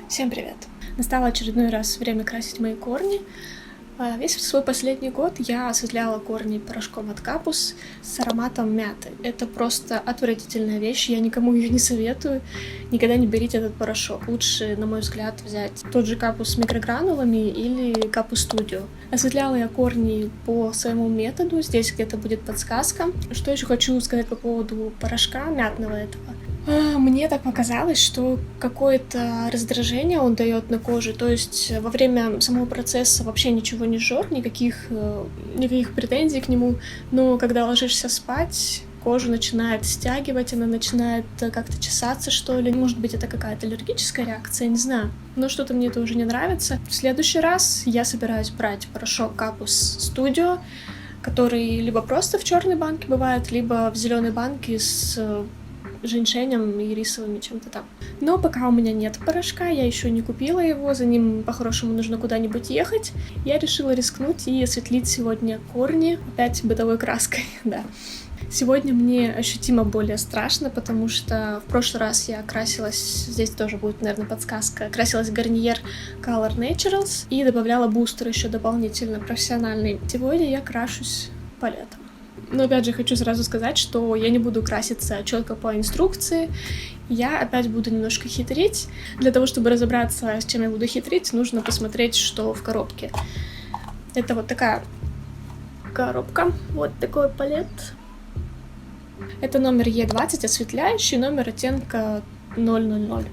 Всем привет! Настало очередной раз время красить мои корни. Весь свой последний год я осветляла корни порошком от Капус с ароматом мяты. Это просто отвратительная вещь, я никому ее не советую. Никогда не берите этот порошок. Лучше, на мой взгляд, взять тот же Капус с микрогранулами или Капус Studio. Осветляла я корни по своему методу, здесь где-то будет подсказка. Что еще хочу сказать по поводу порошка мятного этого. Мне так показалось, что какое-то раздражение он дает на коже, то есть во время самого процесса вообще ничего не жжет, никаких претензий к нему, но когда ложишься спать, кожу начинает стягивать, она начинает как-то чесаться, что ли. Может быть, это какая-то аллергическая реакция, не знаю. Но что-то мне это уже не нравится. В следующий раз я собираюсь брать порошок Капус Studio, который либо просто в черной банке бывает, либо в зеленой банке с женьшенем и рисовыми чем-то там. Но пока у меня нет порошка, я еще не купила его, за ним по-хорошему нужно куда-нибудь ехать. Я решила рискнуть и осветлить сегодня корни опять бытовой краской, да. Сегодня мне ощутимо более страшно, потому что в прошлый раз я красилась, здесь тоже будет, наверное, подсказка, красилась Garnier Color Naturals и добавляла бустер еще дополнительно профессиональный. Сегодня я крашусь палетом. Но опять же хочу сразу сказать, что я не буду краситься четко по инструкции, я опять буду немножко хитрить. Для того, чтобы разобраться, с чем я буду хитрить, нужно посмотреть, что в коробке. Это вот такая коробка, вот такой палет. Это номер Е20 осветляющий, номер оттенка 000.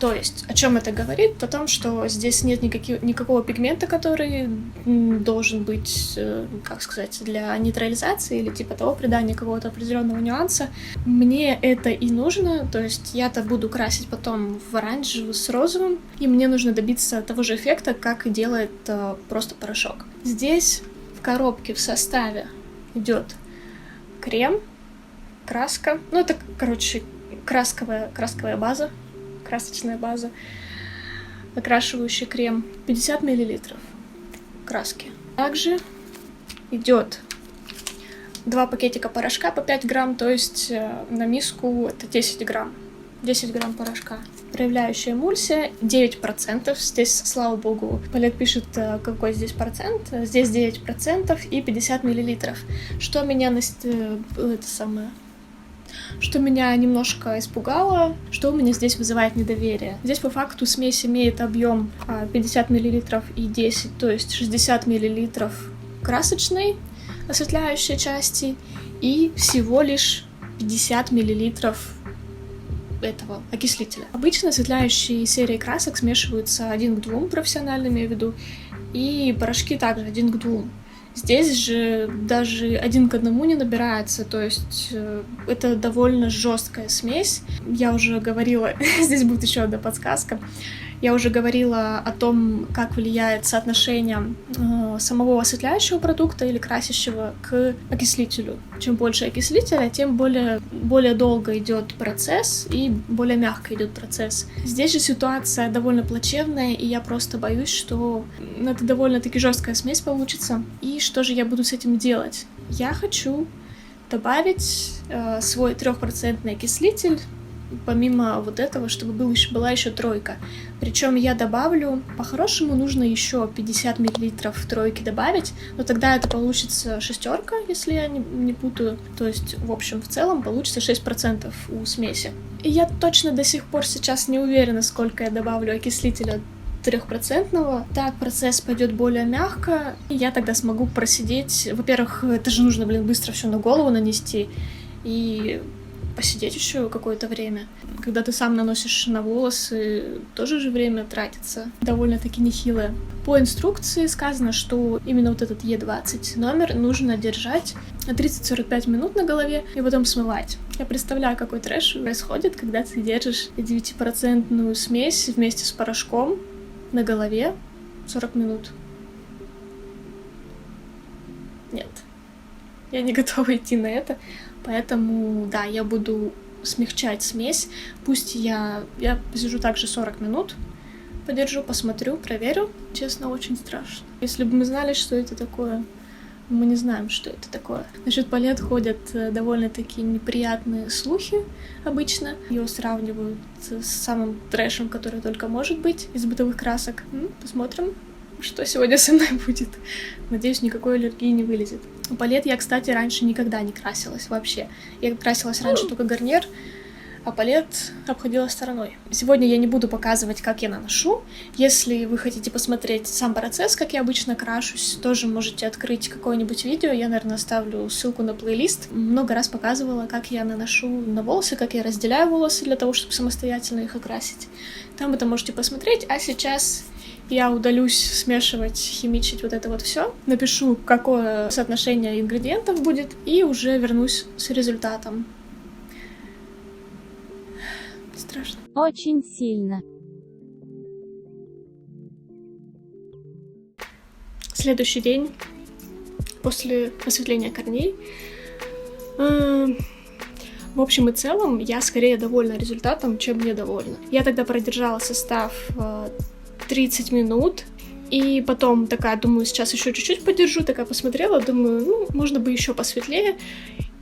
То есть, о чем это говорит? О том, что здесь нет никакого пигмента, который должен быть, как сказать, для нейтрализации или типа того, придания какого-то определенного нюанса. Мне это и нужно, то есть я-то буду красить потом в оранжевый с розовым, и мне нужно добиться того же эффекта, как и делает просто порошок. Здесь в коробке в составе идет крем, краска, ну это, короче, красковая база, красочная база, окрашивающий крем, 50 мл краски. Также идет 2 пакетика порошка по 5 грамм, то есть на миску это 10 грамм. 10 грамм порошка. Проявляющая эмульсия 9%. Здесь, слава богу, палет пишет, какой здесь процент. Здесь 9% и 50 миллилитров. Что меня что меня немножко испугало, что у меня здесь вызывает недоверие. Здесь по факту смесь имеет объем 50 мл и 10, то есть 60 мл красочной осветляющей части и всего лишь 50 мл этого окислителя. Обычно осветляющие серии красок смешиваются 1 к 2, профессионально имею в виду, и порошки также 1 к 2. Здесь же даже 1 к 1 не набирается, то есть это довольно жесткая смесь. Я уже говорила, здесь будет еще одна подсказка, я уже говорила о том, как влияет соотношение самого осветляющего продукта или красящего к окислителю. Чем больше окислителя, тем более долго идет процесс и более мягко идет процесс. Здесь же ситуация довольно плачевная, и я просто боюсь, что это довольно-таки жесткая смесь получится. И что же я буду с этим делать? Я хочу добавить свой 3% окислитель, помимо вот этого, чтобы была еще тройка. Причем я добавлю, по-хорошему нужно еще 50 мл тройки добавить, но тогда это получится 6, если я не путаю. То есть, в общем, в целом получится 6% у смеси. И я точно до сих пор сейчас не уверена, сколько я добавлю окислителя 3%. Так процесс пойдет более мягко, и я тогда смогу просидеть. Во-первых, это же нужно, быстро все на голову нанести, и посидеть еще какое-то время. Когда ты сам наносишь на волосы, тоже же время тратится довольно-таки нехилое. По инструкции сказано, что именно вот этот Е20 номер нужно держать 30-45 минут на голове и потом смывать. Я представляю, какой трэш происходит, когда ты держишь 9% смесь вместе с порошком на голове 40 минут. Нет, я не готова идти на это. Поэтому, да, я буду смягчать смесь. Пусть я посижу также 40 минут, подержу, посмотрю, проверю. Честно, очень страшно. Если бы мы знали, что это такое, Мы не знаем, что это такое. Насчет палет ходят довольно-таки неприятные слухи обычно. Ее сравнивают с самым трэшем, который только может быть из бытовых красок. Посмотрим, что сегодня со мной будет. Надеюсь, никакой аллергии не вылезет. Палет я, кстати, раньше никогда не красилась вообще. Я красилась раньше только гарнир, а палет обходила стороной. Сегодня я не буду показывать, как я наношу. Если вы хотите посмотреть сам процесс, как я обычно крашусь, тоже можете открыть какое-нибудь видео. Я, наверное, оставлю ссылку на плейлист. Много раз показывала, как я наношу на волосы, как я разделяю волосы для того, чтобы самостоятельно их окрасить. Там вы это можете посмотреть. А сейчас я удалюсь смешивать, химичить вот это вот все. Напишу, какое соотношение ингредиентов будет, и уже вернусь с результатом. Страшно. Очень сильно. Следующий день после осветления корней. В общем и целом, я скорее довольна результатом, чем недовольна. Я тогда продержала состав 30 минут, и потом такая, думаю, сейчас еще чуть-чуть подержу, такая посмотрела, думаю, можно бы еще посветлее.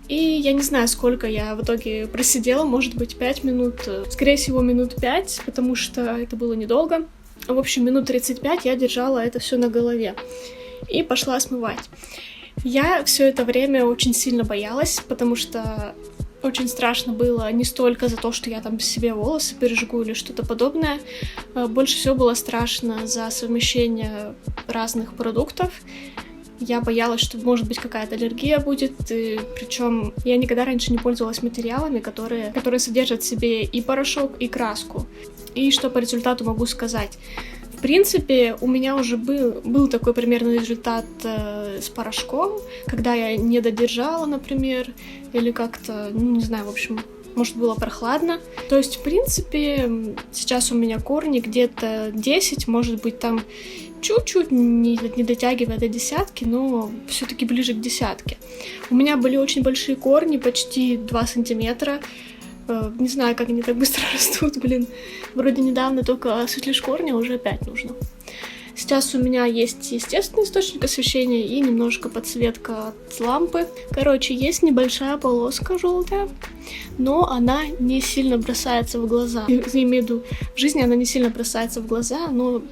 И я не знаю, сколько я в итоге просидела, может быть, 5 минут, скорее всего, минут 5, потому что это было недолго. В общем, минут 35 я держала это все на голове и пошла смывать. Я все это время очень сильно боялась, потому что очень страшно было не столько за то, что я там себе волосы пережгу или что-то подобное. Больше всего было страшно за совмещение разных продуктов. Я боялась, что, может быть, какая-то аллергия будет, причем я никогда раньше не пользовалась материалами, которые содержат в себе и порошок, и краску. И что по результату могу сказать? В принципе, у меня уже был такой примерный результат с порошком, когда я не додержала, например, или как-то, не знаю, в общем, может, было прохладно. То есть, в принципе, сейчас у меня корни где-то 10, может быть, там чуть-чуть не дотягивая до десятки, но все-таки ближе к десятке. У меня были очень большие корни, почти 2 сантиметра. Не знаю, как они так быстро растут, Вроде недавно только осветлишь корни, а уже опять нужно. Сейчас у меня есть естественный источник освещения и немножко подсветка от лампы. Короче, есть небольшая полоска желтая, но она не сильно бросается в глаза. Я имею в виду, в жизни она не сильно бросается в глаза, но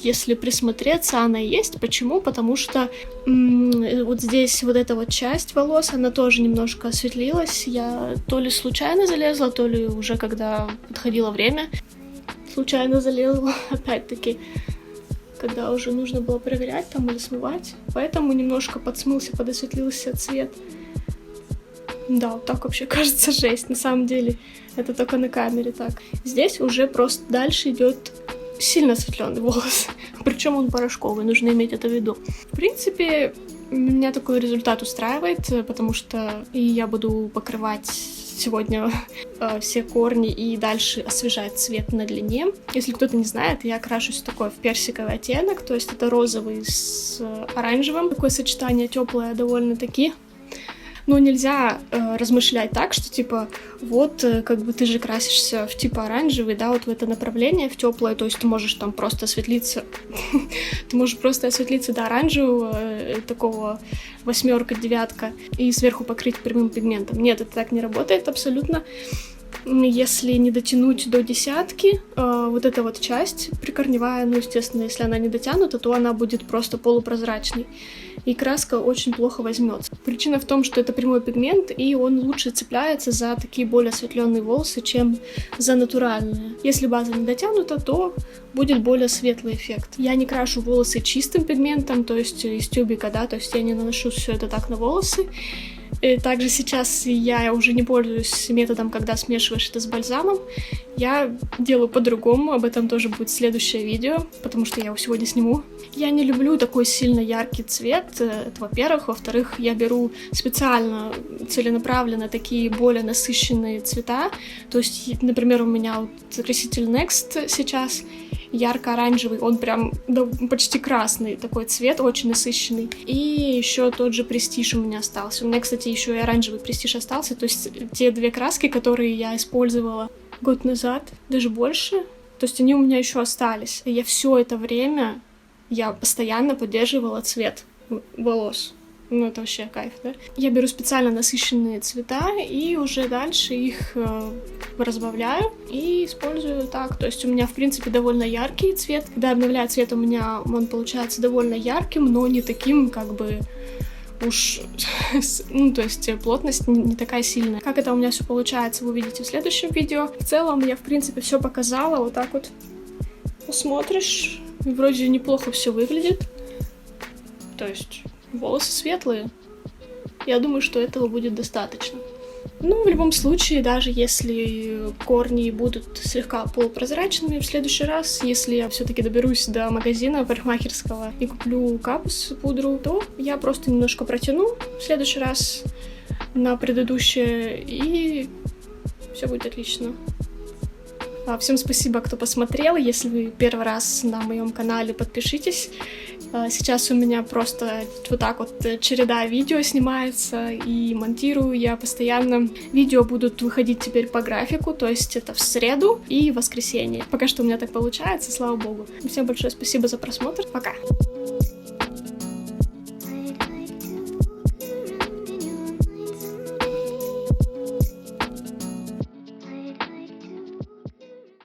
если присмотреться, она есть. Почему? Потому что вот здесь вот эта вот часть волос, она тоже немножко осветлилась. Я то ли случайно залезла, то ли уже когда подходило время, случайно залезла, опять-таки, когда уже нужно было проверять там или смывать. Поэтому немножко подосветлился цвет. Да, вот так вообще кажется жесть. На самом деле, это только на камере так. Здесь уже просто дальше идет сильно осветленный волос. Причем он порошковый, нужно иметь это в виду. В принципе, меня такой результат устраивает, потому что и я буду покрывать сегодня все корни и дальше освежать цвет на длине. Если кто-то не знает, я крашусь такой в персиковый оттенок, то есть это розовый с оранжевым. Такое сочетание теплое довольно-таки. Но нельзя размышлять так, что типа вот как бы ты же красишься в типа оранжевый, да, вот в это направление, в теплое, то есть ты можешь там просто осветлиться, ты можешь просто осветлиться до оранжевого, такого 8, 9, и сверху покрыть прямым пигментом. Нет, это так не работает абсолютно. Если не дотянуть до 10, вот эта вот часть прикорневая, ну, естественно, если она не дотянута, то она будет просто полупрозрачной. И краска очень плохо возьмется. Причина в том, что это прямой пигмент, и он лучше цепляется за такие более осветленные волосы, чем за натуральные. Если база не дотянута, то будет более светлый эффект. Я не крашу волосы чистым пигментом, то есть из тюбика, да, то есть я не наношу все это так на волосы. И также сейчас я уже не пользуюсь методом, когда смешиваешь это с бальзамом. Я делаю по-другому, об этом тоже будет следующее видео, потому что я его сегодня сниму. Я не люблю такой сильно яркий цвет, это во-первых. Во-вторых, я беру специально, целенаправленно такие более насыщенные цвета. То есть, например, у меня вот краситель Next сейчас ярко-оранжевый, он прям почти красный такой цвет, очень насыщенный. И еще тот же Престиж у меня остался. У меня, кстати, еще и оранжевый Престиж остался. То есть те 2 краски, которые я использовала год назад, даже больше, то есть они у меня еще остались. И я все это время, я постоянно поддерживала цвет волос. Ну, это вообще кайф, да? Я беру специально насыщенные цвета и уже дальше их разбавляю и использую так. То есть у меня, в принципе, довольно яркий цвет. Когда я обновляю цвет, у меня он получается довольно ярким, но не таким, как бы, уж, ну, то есть плотность не такая сильная. Как это у меня все получается, вы увидите в следующем видео. В целом я, в принципе, все показала. Вот так вот посмотришь, и вроде неплохо все выглядит. То есть волосы светлые. Я думаю, что этого будет достаточно. Ну, в любом случае, даже если корни будут слегка полупрозрачными, в следующий раз, если я все-таки доберусь до магазина парикмахерского и куплю капус, пудру, то я просто немножко протяну в следующий раз на предыдущее, и все будет отлично. Всем спасибо, кто посмотрел. Если вы первый раз на моем канале, подпишитесь. Сейчас у меня просто вот так вот череда видео снимается и монтирую я постоянно. Видео будут выходить теперь по графику, то есть это в среду и воскресенье. Пока что у меня так получается, слава богу. Всем большое спасибо за просмотр. Пока!